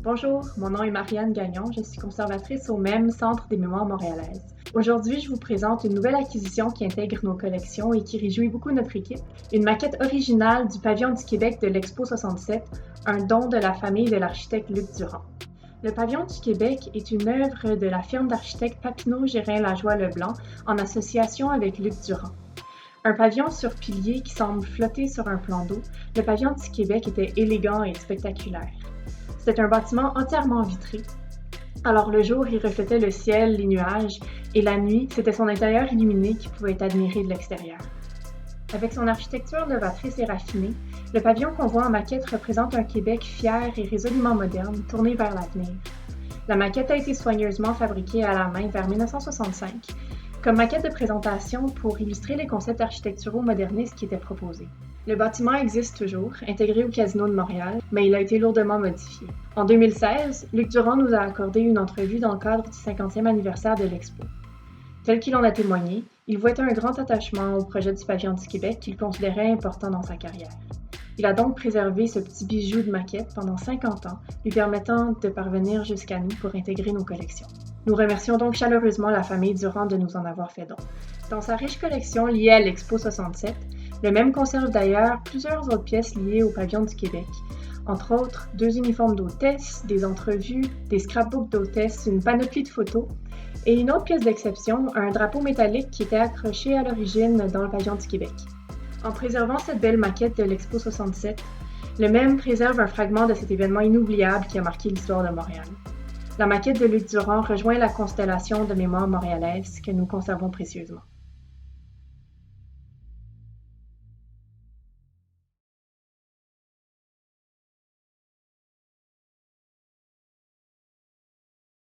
Bonjour, mon nom est Marianne Gagnon, je suis conservatrice au même Centre des mémoires montréalaises. Aujourd'hui, je vous présente une nouvelle acquisition qui intègre nos collections et qui réjouit beaucoup notre équipe. Une maquette originale du pavillon du Québec de l'Expo 67, un don de la famille de l'architecte Luc Durand. Le pavillon du Québec est une œuvre de la firme d'architectes Papineau-Gérin-Lajoie-Leblanc en association avec Luc Durand. Un pavillon sur piliers qui semble flotter sur un plan d'eau, le pavillon du Québec était élégant et spectaculaire. C'était un bâtiment entièrement vitré. Alors le jour, il reflétait le ciel, les nuages, et la nuit, c'était son intérieur illuminé qui pouvait être admiré de l'extérieur. Avec son architecture novatrice et raffinée, le pavillon qu'on voit en maquette représente un Québec fier et résolument moderne, tourné vers l'avenir. La maquette a été soigneusement fabriquée à la main vers 1965, comme maquette de présentation pour illustrer les concepts architecturaux modernistes qui étaient proposés. Le bâtiment existe toujours, intégré au Casino de Montréal, mais il a été lourdement modifié. En 2016, Luc Durand nous a accordé une entrevue dans le cadre du 50e anniversaire de l'Expo. Tel qu'il en a témoigné, il vouait un grand attachement au projet du pavillon du Québec qu'il considérait important dans sa carrière. Il a donc préservé ce petit bijou de maquette pendant 50 ans, lui permettant de parvenir jusqu'à nous pour intégrer nos collections. Nous remercions donc chaleureusement la famille Durand de nous en avoir fait don. Dans sa riche collection liée à l'Expo 67, le même conserve d'ailleurs plusieurs autres pièces liées au pavillon du Québec, entre autres 2 uniformes d'hôtesse, des entrevues, des scrapbooks d'hôtesse, une panoplie de photos et une autre pièce d'exception, un drapeau métallique qui était accroché à l'origine dans le pavillon du Québec. En préservant cette belle maquette de l'Expo 67, le même préserve un fragment de cet événement inoubliable qui a marqué l'histoire de Montréal. La maquette de Luc Durand rejoint la constellation de mémoire montréalaise que nous conservons précieusement.